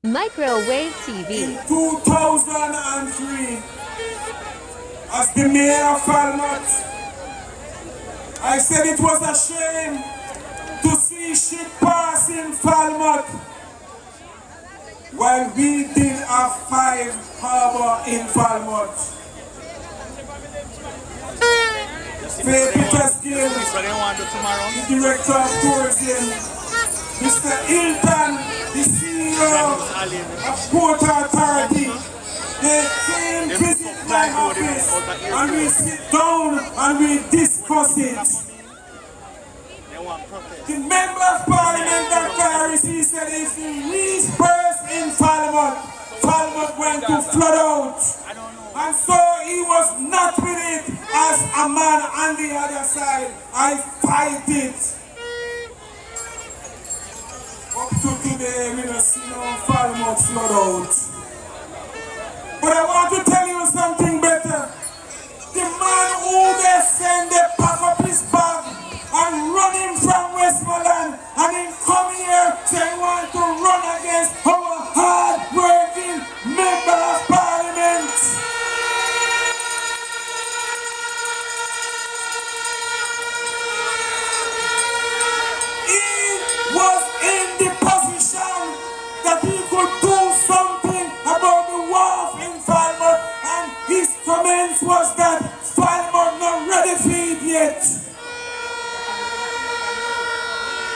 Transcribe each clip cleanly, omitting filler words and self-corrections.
MykroWaveTV. In 2003, as the mayor of Falmouth, I said it was a shame to see ship pass in Falmouth while we did a 5 harbor in Falmouth. Faye Petersgill, the director of tourism, Mr. Hilton, the CEO of Port Authority, they came visit my office and we sit down and we discuss it. The member of parliament, Dr. Harris, he said if the least burst in Falmouth, Falmouth went to flood out. And so he was not with it as a man on the other side. I fight it. Up to today, we don't see no Falmouth flood out. But I want to tell you something better. The man who they send, they pack up his bag and run him from Westmoreland and then come here say he want to run against our hard-working member of parliament. Was in the position that he could do something about the wharf in Falmouth, and his comments was that Falmouth not ready for it yet.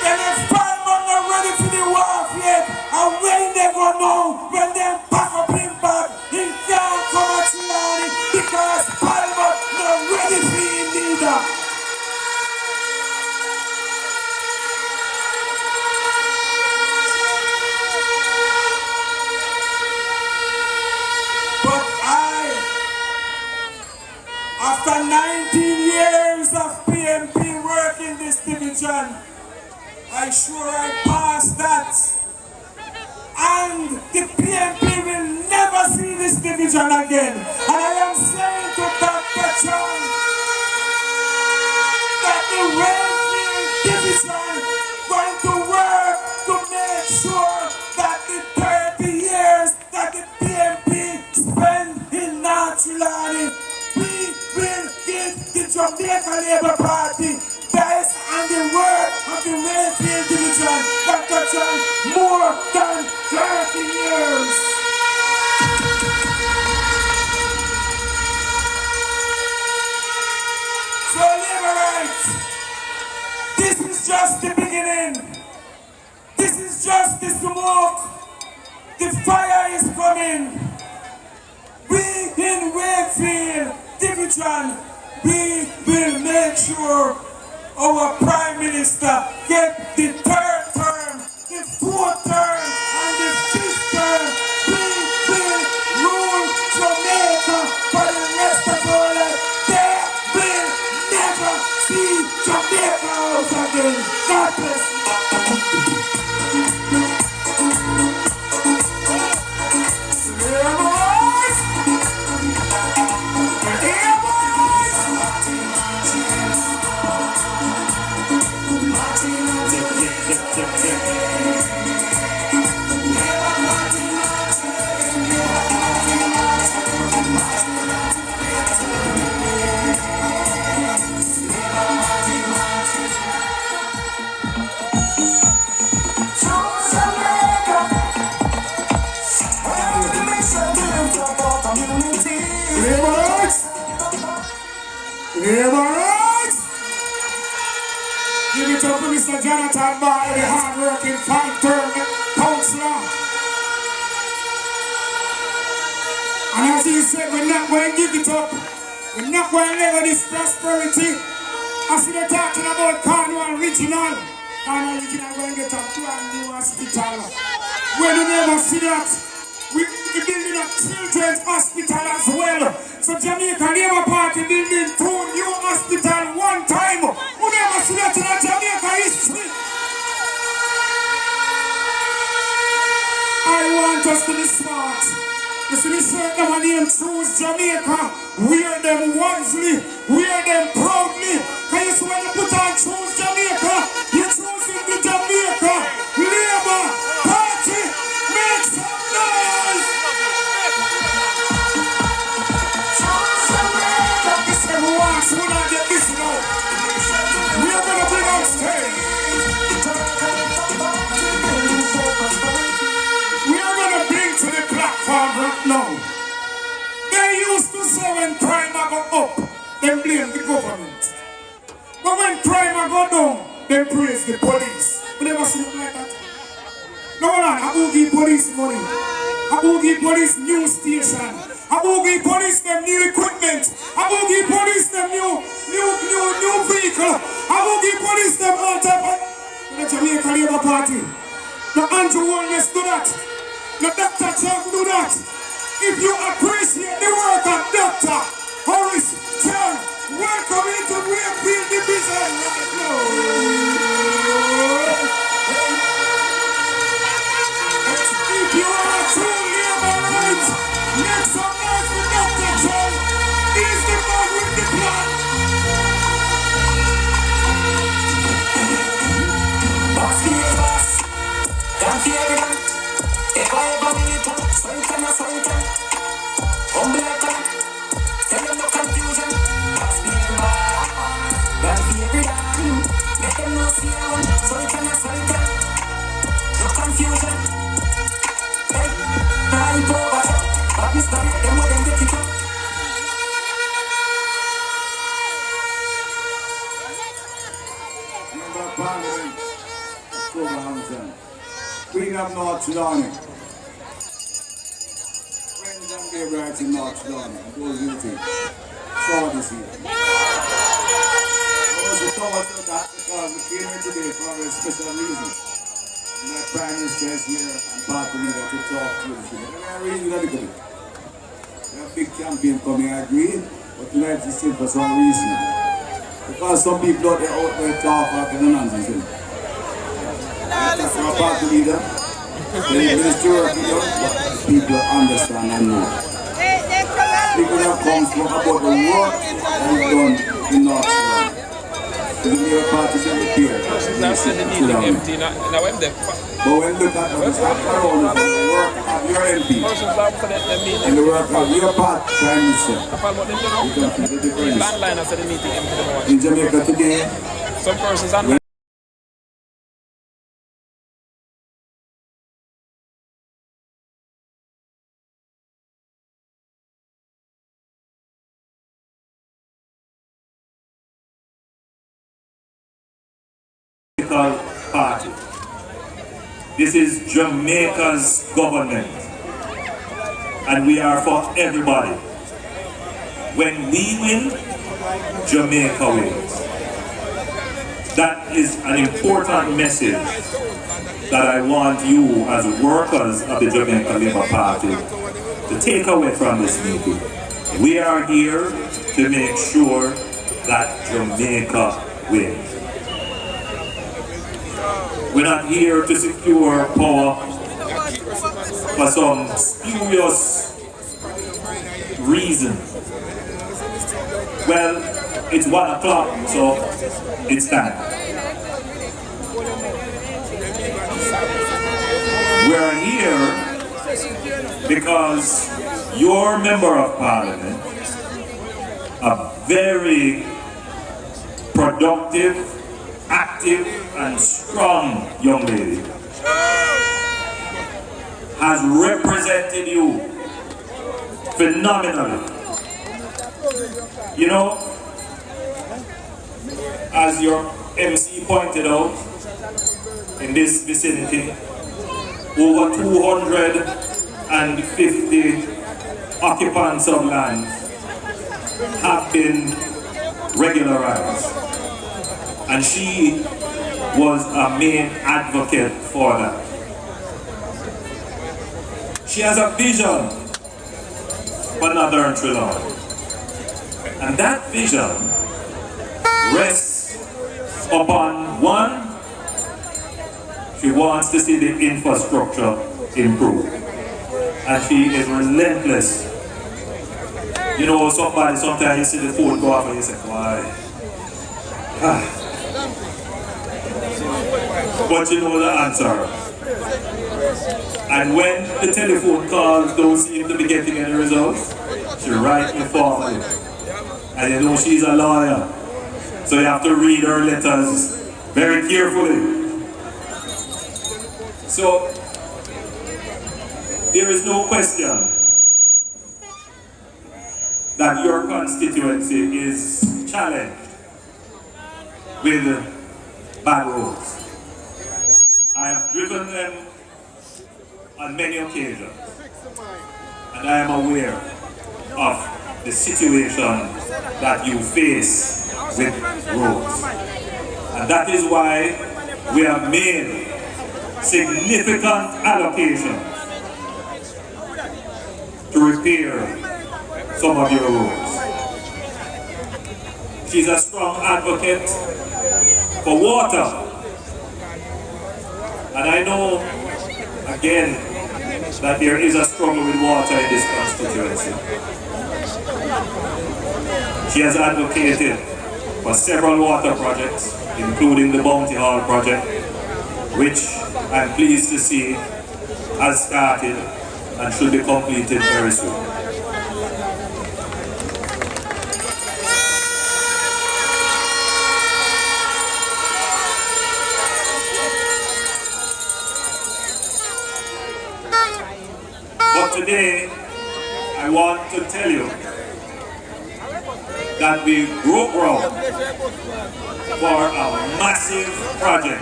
And if Falmouth not ready for the wharf yet, and we never know when they pack up him back, he can't come at Chilani because Falmouth not ready for him neither. After 19 years of PMP work in this division, I sure I passed that. And the PMP will never see this division again. And I am saying to Dr. John that the Wayfield division is going to work to make sure that the 30 years that the PMP spent in Naturally, will give the Jamaica Labour Party based on the work of the Wayfield division that touched more than 30 years. So Laborites, this is just the beginning. This is just the smoke. The fire is coming. We in Wayfield division, we will make sure our Prime Minister get the 3rd term, the 4th term, and the 5th term. We will rule Jamaica for the rest of our life. They will never see Jamaica out again. God bless you. Give it up to Mr. Jonathan Barr, the hard-working 5-term councillor. And as he said, we're not going to give it up. We're not going to live this prosperity. As we're talking about Cornwall Regional, Cornwall Regional going to get a brand new hospital. When you never see that, we're building a children's hospital as well. So Jamaica Labour Party building 2 new hospitals one time. We never see that in Jamaica history. I want us to be smart. You see the shirt that my name Choose Jamaica. Wear them wisely. Wear them proudly. Can you see when you put on Choose Jamaica? You're choosing the Jamaica Labour Party. Make some called right now. They used to say when crime a go up, they blame the government. But when crime a go down, they praise the police. You never see it like that? No, I will give police money. I will give police new station. I will give police them new equipment. I will give police them new vehicle. I will give police them all type of the Jamaica Labour Party. The Andrew Holness do that. The Dr. Chuck do that. If you appreciate the work of Dr. Horace Chuck, welcome into Wakefield Division right now. If you are a true laborers, make some noise for Dr. Chuck. He's the man with the plan. Boss, can't hear it. If I ever meet up, Sultan, Umbrella, tell them no confusion. Boss, can't hear it. Make them no see one. Sultan, no confusion. Hey, I go back. But Mr. Them more than get it up. Queen of North Sudan. Friends and neighbors in North Sudan. Those who think. Saw this year. I was told that because we came in today for a special reason. And my Prime Minister is here and party leader to talk to us. And I really like it. We have a big campaign coming, I agree. But tonight is still for some reason. Because some people out there talk after the nonsense. From a party leader, the minister of people understand and know. People that come from about the work that is done in North Sudan. The Labour Party is here. But when you look at what's happening around the work of your MP and the work of your party Prime Minister, you can see the difference. In Jamaica today, some persons party. This is Jamaica's government, and we are for everybody. When we win, Jamaica wins. That is an important message that I want you as workers of the Jamaica Labour Party to take away from this meeting. We are here to make sure that Jamaica wins. We're not here to secure power for some spurious reason. Well, it's 1 o'clock, so it's time. We're here because your member of parliament, a very productive, active and strong young lady, has represented you phenomenally. You know, as your MC pointed out, in this vicinity, over 250 occupants of land have been regularized. And she was a main advocate for that. She has a vision for Northern Trinidad. And that vision rests upon one, she wants to see the infrastructure improve. And she is relentless. You know, sometimes you see the phone go off and you say, why? But you know the answer. And when the telephone calls don't seem to be getting any results, she writes me formally. And you know she's a lawyer. So you have to read her letters very carefully. So There is no question that your constituency is challenged with bad roads. I have driven them on many occasions, and I am aware of the situation that you face with roads. And that is why we have made significant allocations to repair some of your roads. She's a strong advocate for water. And I know, again, that there is a struggle with water in this constituency. She has advocated for several water projects, including the Bounty Hall project, which I'm pleased to see has started and should be completed very soon. But today, I want to tell you that we broke ground for a massive project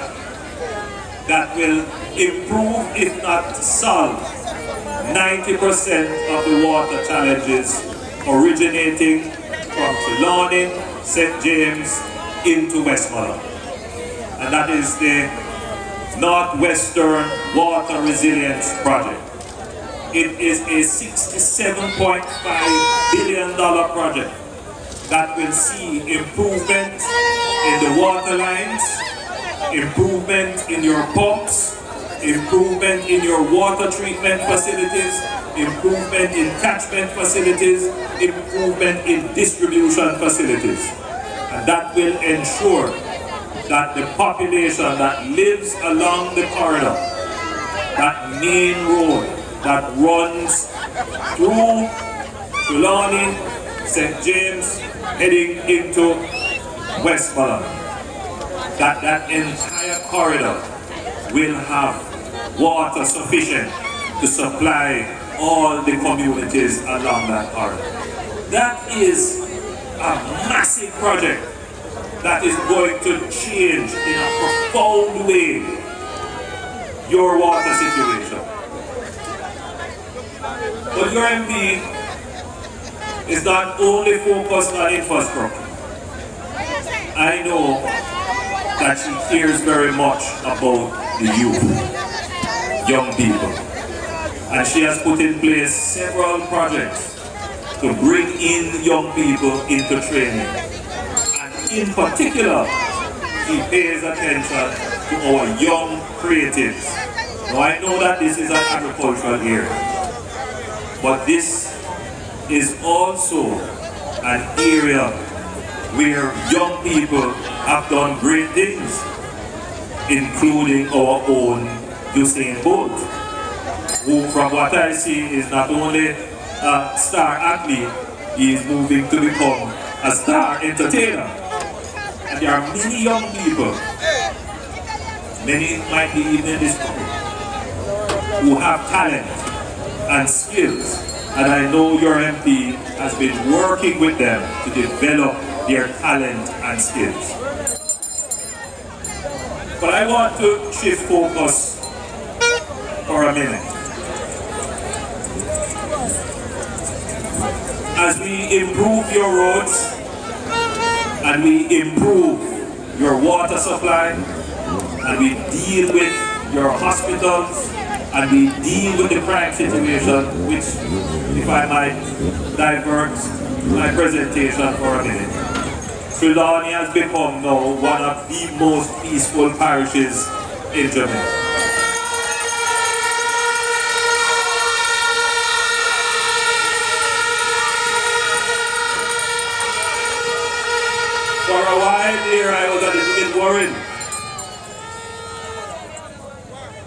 that will improve, if not solve, 90% of the water challenges originating from Trelawney, St. James into Westmoreland. And that is the Northwestern Water Resilience Project. It is a $67.5 billion project that will see improvement in the water lines, improvement in your pumps, improvement in your water treatment facilities, improvement in catchment facilities, improvement in distribution facilities. And that will ensure that the population that lives along the corridor, that main road that runs through Trelawney, St. James, heading into Westmoreland, that entire corridor will have water sufficient to supply all the communities along that corridor. That is a massive project that is going to change in a profound way your water situation. But your MP is not only focused on infrastructure. I know that she cares very much about the youth, young people. And she has put in place several projects to bring in young people into training. And in particular, she pays attention to our young creatives. Now I know that this is an agricultural area, but this is also an area where young people have done great things, including our own Usain Bolt, who from what I see is not only a star athlete, he is moving to become a star entertainer. And there are many young people, many might be even in this country, who have talent and skills. And I know your MP has been working with them to develop their talent and skills. But I want to shift focus for a minute. As we improve your roads and we improve your water supply and we deal with your hospitals and we deal with the crime situation, which, if I might divert my presentation for a minute, Trelawney has become now one of the most peaceful parishes in Jamaica. For a while there, I was a little bit worried.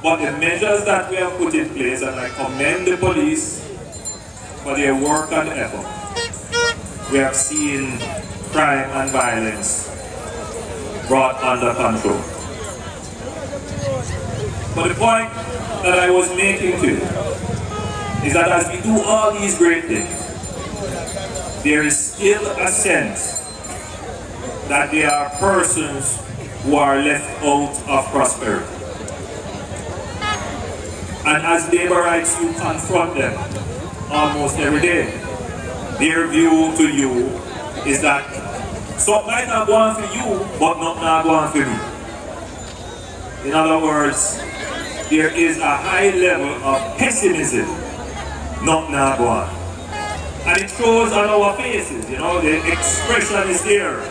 But the measures that we have put in place, and I commend the police for their work and effort, we have seen crime and violence brought under control. But the point that I was making to you is that as we do all these great things, there is still a sense that there are persons who are left out of prosperity. And as labor rights, you confront them almost every day. Their view to you is that something might not go on for you, but not go on for me. In other words, there is a high level of pessimism, not go on. And it shows on our faces, you know, the expression is there.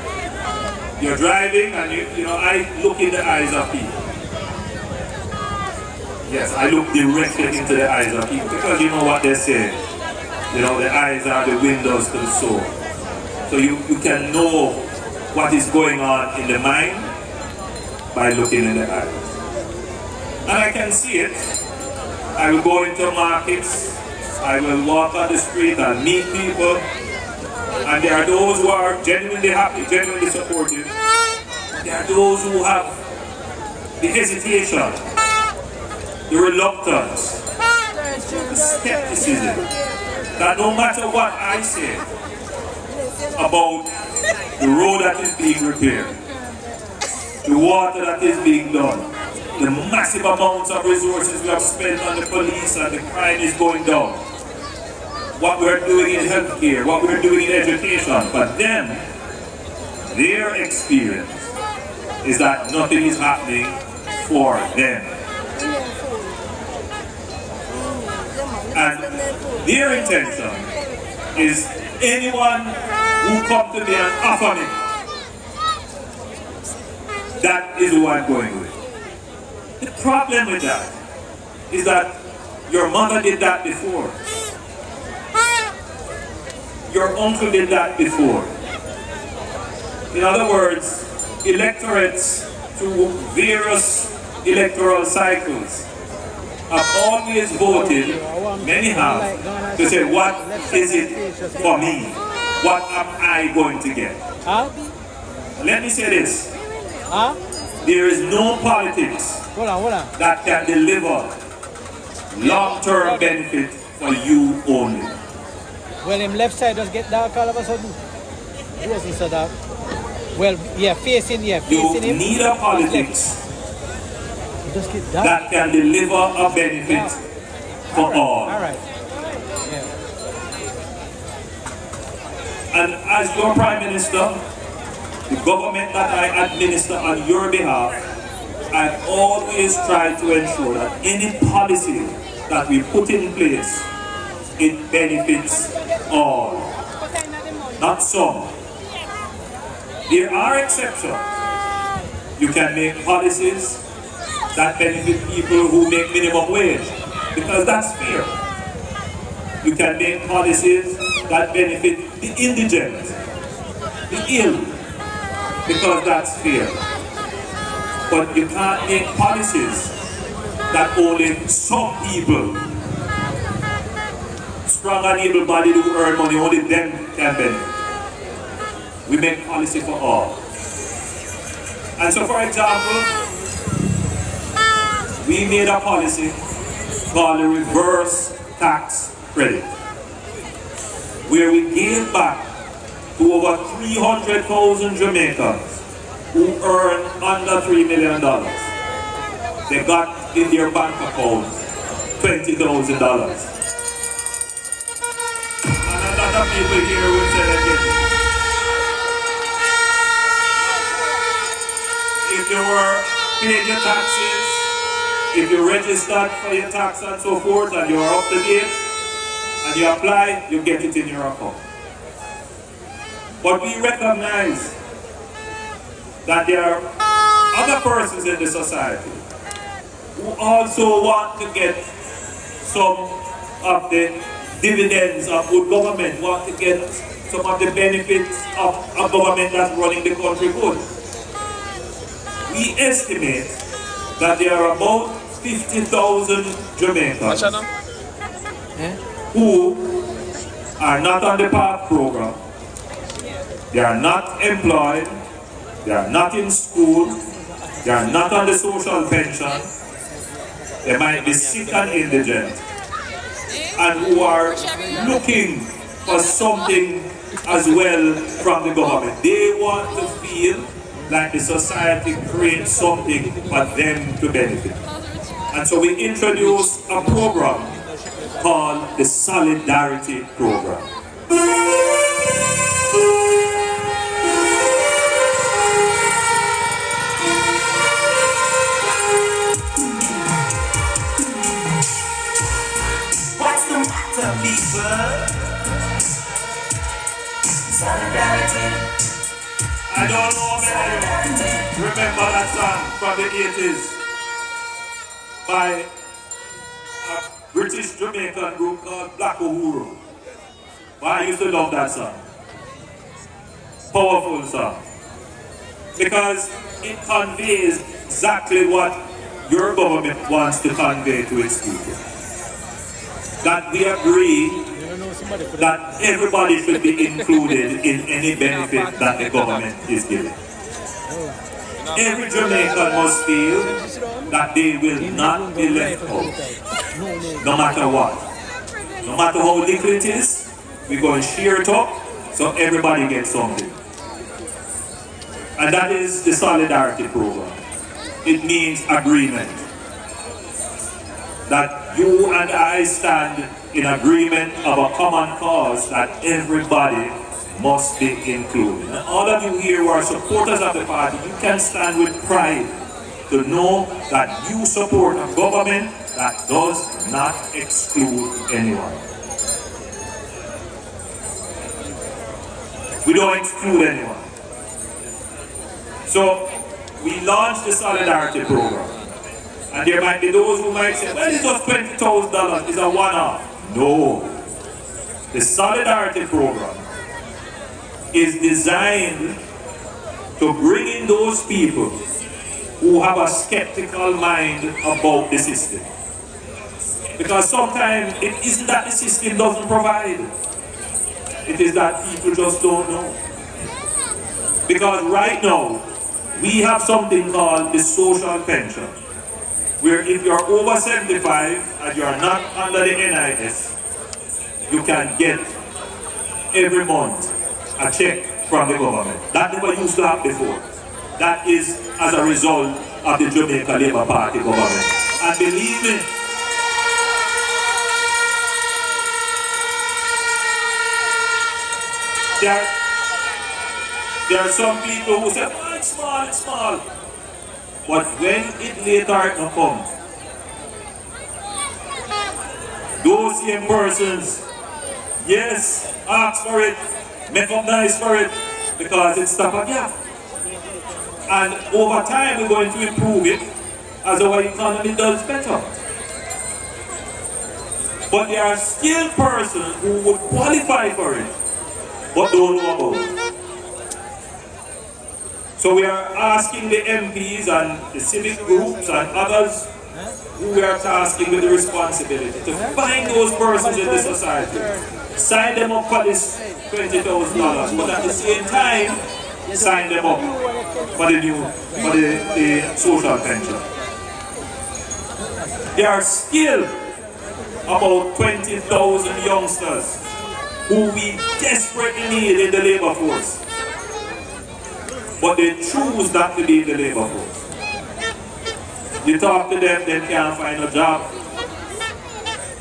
You're driving and you know, I look in the eyes of people. Yes, I look directly into the eyes of people because you know what they say. You know, the eyes are the windows to the soul. So you can know what is going on in the mind by looking in the eyes. And I can see it. I will go into markets, I will walk on the street and meet people, and there are those who are genuinely happy, genuinely supportive. There are those who have the hesitation, the reluctance, the skepticism, that no matter what I say about the road that is being repaired, the water that is being done, the massive amounts of resources we have spent on the police and the crime is going down, what we're doing in healthcare, what we're doing in education, but then their experience is that nothing is happening for them. And their intention is anyone who comes to me and offer me, that is who I'm going with. The problem with that is that your mother did that before. Your uncle did that before. In other words, electorates through various electoral cycles have always voted, many have, to say, what is it for me? What am I going to get? Let me say this. There is no politics that can deliver long-term benefit for you only. Well, him left side just get dark all of a sudden. It wasn't so dark. Well, yeah, facing You him. need a politics Just get dark. that can deliver a benefit for all. All right. And as your Prime Minister, the government that I administer on your behalf, I always try to ensure that any policy that we put in place, it benefits all, not some. There are exceptions. You can make policies that benefit people who make minimum wage, because that's fair. You can make policies that benefit the indigent, the ill, because that's fair. But you can't make policies that only some people, strong and able-bodied who earn money, only them can benefit. We make policy for all. And so, for example, we made a policy called the reverse tax credit, where we gave back to over 300,000 Jamaicans who earn under $3 million. They got in their bank account $20,000. And a lot of people here will say again, if you were paying your taxes, if you registered for your tax and so forth, and you are up to date, and you apply, you get it in your account. But we recognize that there are other persons in the society who also want to get some of the dividends of good government, want to get some of the benefits of a government that's running the country good. We estimate that there are about 50,000 Jamaicans who are not on the PATH program, they are not employed, they are not in school, they are not on the social pension, they might be sick and indigent, and who are looking for something as well from the government. They want to feel like the society creates something for them to benefit. And so we introduced a program called the Solidarity Program. What's the matter, people? Solidarity. I don't know how many of you remember that song from the 80s by a British Jamaican group called Black Uhuru. But I used to love that song. Powerful song. Because it conveys exactly what your government wants to convey to its people. That we agree that everybody should be included in any benefit that the government is giving. Every Jamaican must feel that they will not be left out, no matter what. No matter how little it is, we're going to share it up so everybody gets something. And that is the Solidarity Program. It means agreement. That you and I stand in agreement of a common cause that everybody must be included. And all of you here who are supporters of the party, you can stand with pride to know that you support a government that does not exclude anyone. We don't exclude anyone. So we launched the Solidarity Program. And there might be those who might say, well, it's just $20,000, it's a one-off. No. The Solidarity Program is designed to bring in those people who have a skeptical mind about the system. Because sometimes it isn't that the system doesn't provide. It is that people just don't know. Because right now, we have something called the social pension, where if you're over 75 and you're not under the NIS, you can get every month a check from the government. That never used to happen before. That is as a result of the Jamaica Labour Party government. And believe me, there are some people who say, oh, it's small, it's small. But when it later comes, those same persons, yes, ask for it, make up nice for it, because it's stuff a gap. And over time we're going to improve it as our economy does better. But there are still persons who would qualify for it, but don't know about it. So we are asking the MPs and the civic groups and others who we are tasking with the responsibility to find those persons in the society, sign them up for this $20,000, but at the same time, sign them up for the social pension. There are still about 20,000 youngsters who we desperately need in the labor force. But they choose not to be in the labor force. You talk to them, they can't find a job.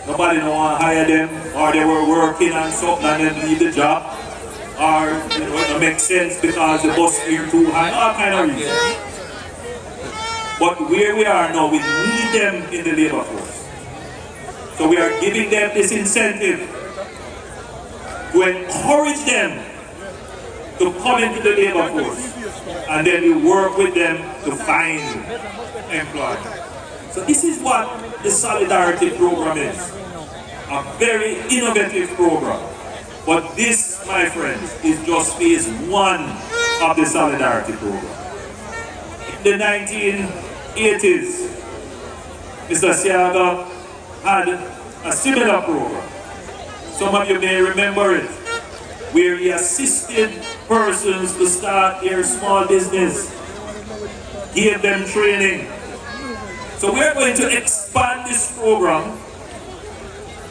Nobody don't want to hire them, or they were working on something and then leave the job. Or it don't make sense because the bus fare too high, all kind of reasons. But where we are now, we need them in the labor force. So we are giving them this incentive to encourage them to come into the labor force. And then we work with them to find employment. So this is what the Solidarity Program is. A very innovative program. But this, my friends, is just phase one of the Solidarity Program. In the 1980s, Mr. Siaga had a similar program. Some of you may remember it, where he assisted persons to start their small business, gave them training. So we're going to expand this program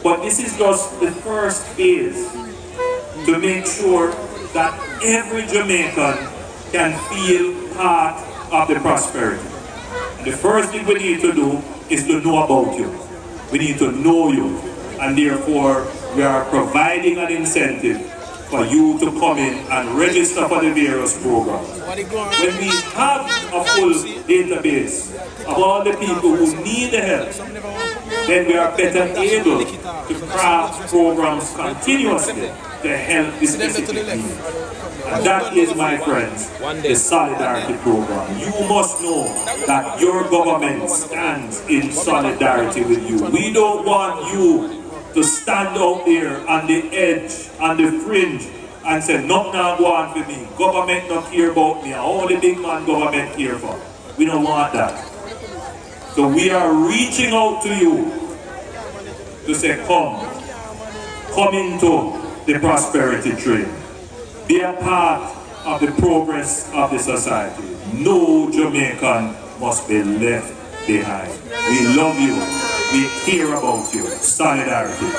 But this is just the first phase to make sure that every Jamaican can feel part of the prosperity. And the first thing we need to do is to know about you. We need to know you. And therefore, we are providing an incentive for you to come in and register for the various programs. When we have a full database of all the people who need the help, then we are better able to craft programs continuously to help the specific needs. And that is, my friends, the Solidarity Program. You must know that your government stands in solidarity with you. We don't want you to stand out there on the edge, on the fringe, and say, nothing not go on for me. Government not care about me. All the big man government care for. We don't want that. So we are reaching out to you to say, come into the prosperity train. Be a part of the progress of the society. No Jamaican must be left behind. We love you. We care about you. Solidarity.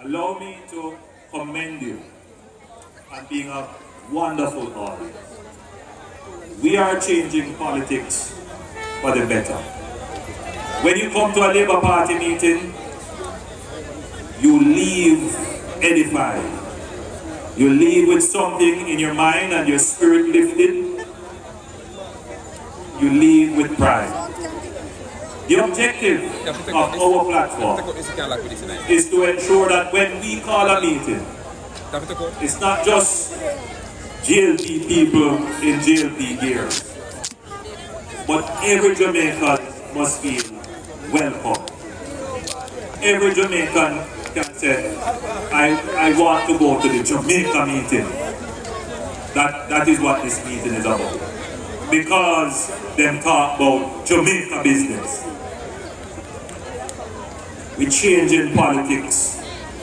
Allow me to commend you on being a wonderful audience. We are changing politics for the better. When you come to a Labour Party meeting, you leave edified. You leave with something in your mind and your spirit lifted. You leave with pride. The objective of our platform is to ensure that when we call a meeting, it's not just JLP people in JLP gear, but every Jamaican must feel welcome. Every Jamaican can say, I want to go to the Jamaica meeting. That is what this meeting is about. Because them talk about Jamaica business. We change in politics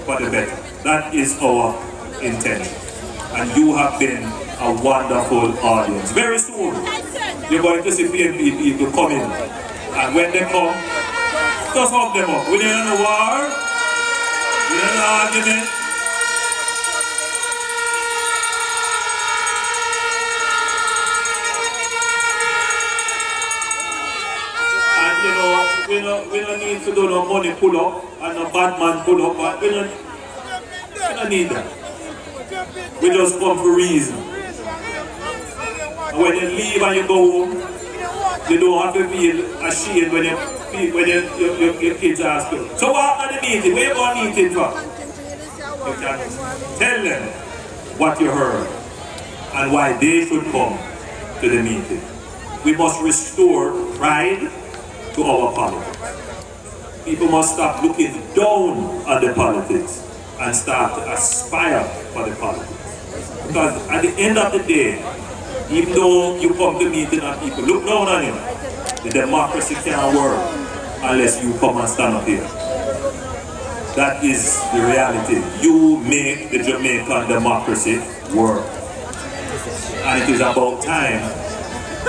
for the better. That is our intention. And you have been a wonderful audience. Very soon, you're going to see PNP people come in. And when they come, just hug them up. We didn't have a war. We didn't have an argument. We don't need to do no money pull up and no bad man pull up. We don't need that. We just come for reason. And when you leave and you go home, you don't have to feel ashamed when your kids ask you, so what are the meeting? Where you going to meeting for? You can tell them what you heard and why they should come to the meeting. We must restore pride to our politics. People must stop looking down at the politics and start to aspire for the politics. Because at the end of the day, even though you come to meeting and people look down on you, the democracy can't work unless you come and stand up here. That is the reality. You make the Jamaican democracy work. And it is about time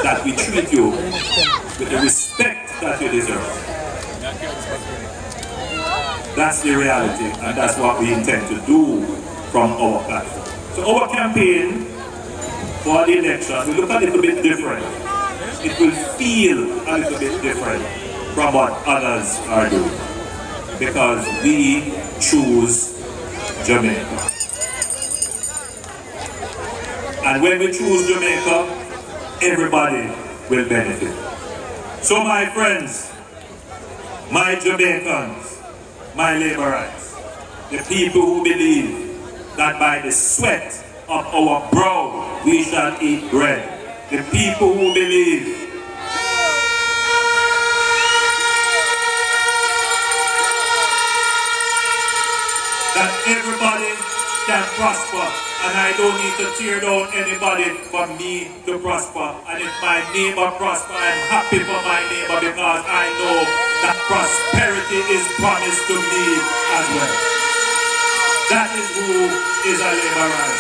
that we treat you with the respect that you deserve. That's the reality, and that's what we intend to do from our platform. So our campaign for the election will look a little bit different. It will feel a little bit different from what others are doing. Because we choose Jamaica. And when we choose Jamaica, everybody will benefit. So my friends, my Jamaicans, my Labourites, the people who believe that by the sweat of our brow we shall eat bread, the people who believe that everybody can prosper. And I don't need to tear down anybody for me to prosper. And if my neighbor prosper, I'm happy for my neighbor because I know that prosperity is promised to me as well. That is who is a laborer.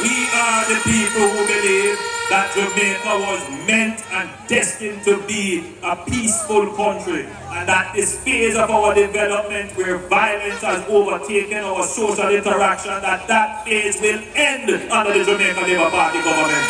We are the people who believe that Jamaica was meant and destined to be a peaceful country, and that this phase of our development where violence has overtaken our social interaction, that phase will end under the Jamaica Labour Party government.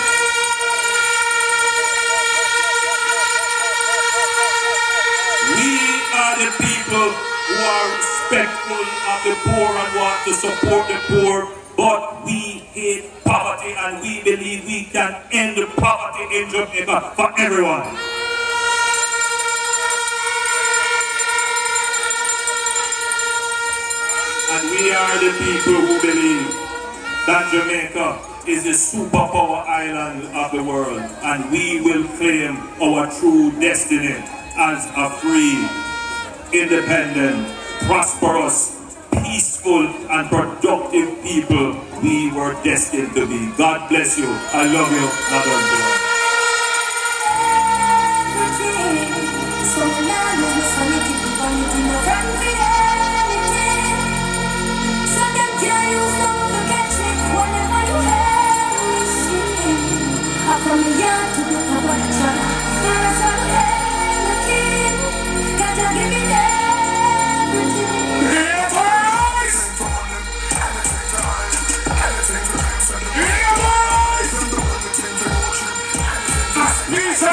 We are the people who are respectful of the poor and want to support the poor, but we hate poverty and we believe we can end poverty in Jamaica for everyone. And we are the people who believe that Jamaica is the superpower island of the world, and we will claim our true destiny as a free, independent, prosperous, peaceful and productive people we were destined to be. God bless you. I love you, Mother and Lord.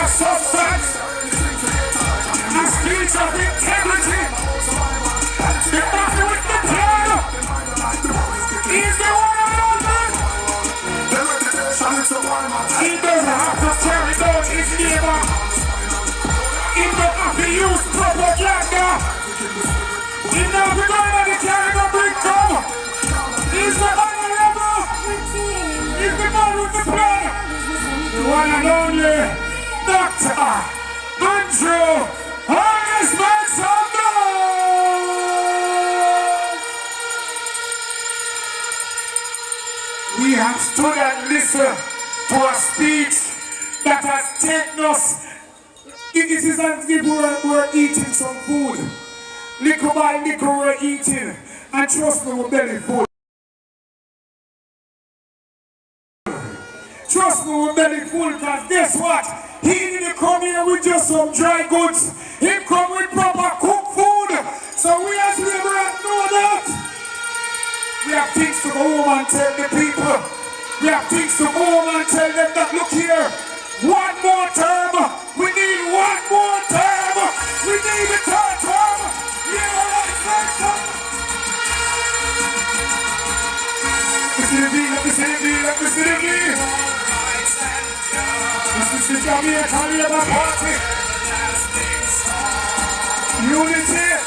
Substance, a speech of integrity, the matter with the plan, is the one and only. He doesn't have to carry down his neighbor. He doesn't have to use propaganda. He never going to carry the big gun. He's the honorable. He's the man with the plan. The one and only. Dr. Andrew Holness, make some noise! We have stood and listened to a speech that has taken us. It is as if we're eating some food. Little by little we're eating, and trust me, we're belly full. Trust me, we're belly full, because guess what? He didn't come here with just some dry goods. He come with proper cooked food. So we as laborers know that. We have things to go home and tell the people. We have things to go home and tell them that, look here, one more term. We need one more term. We need the third term. Let me see the beat. This is the Jamaica Labour Party. Unity.